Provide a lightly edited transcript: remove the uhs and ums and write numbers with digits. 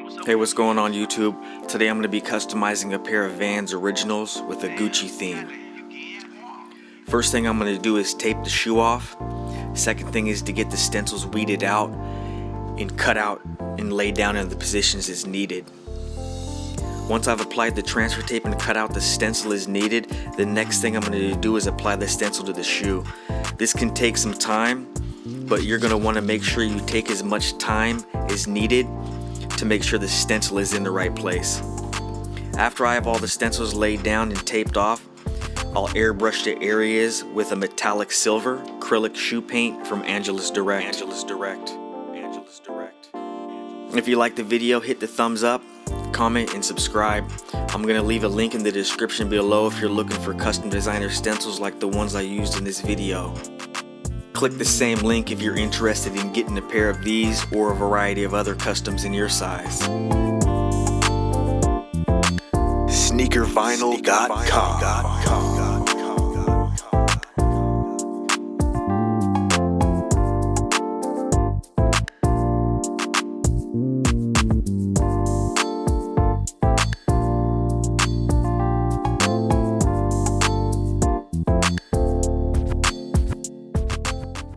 Hey, what's going on YouTube? Today I'm going to be customizing a pair of Vans Originals with a Gucci theme. First thing I'm going to do is tape the shoe off. Second thing is to get the stencils weeded out and cut out and laid down in the positions as needed. Once I've applied the transfer tape and cut out the stencil as needed, the next thing I'm going to do is apply the stencil to the shoe. This can take some time, but you're going to want to make sure you take as much time as needed to make sure the stencil is in the right place. After I have all the stencils laid down and taped off, I'll airbrush the areas with a metallic silver acrylic shoe paint from Angelus Direct. If you like the video, hit the thumbs up, comment, and subscribe. I'm going to leave a link in the description below if you're looking for custom designer stencils like the ones I used in this video. Click the same link if you're interested in getting a pair of these or a variety of other customs in your size. SneakerVinyl.com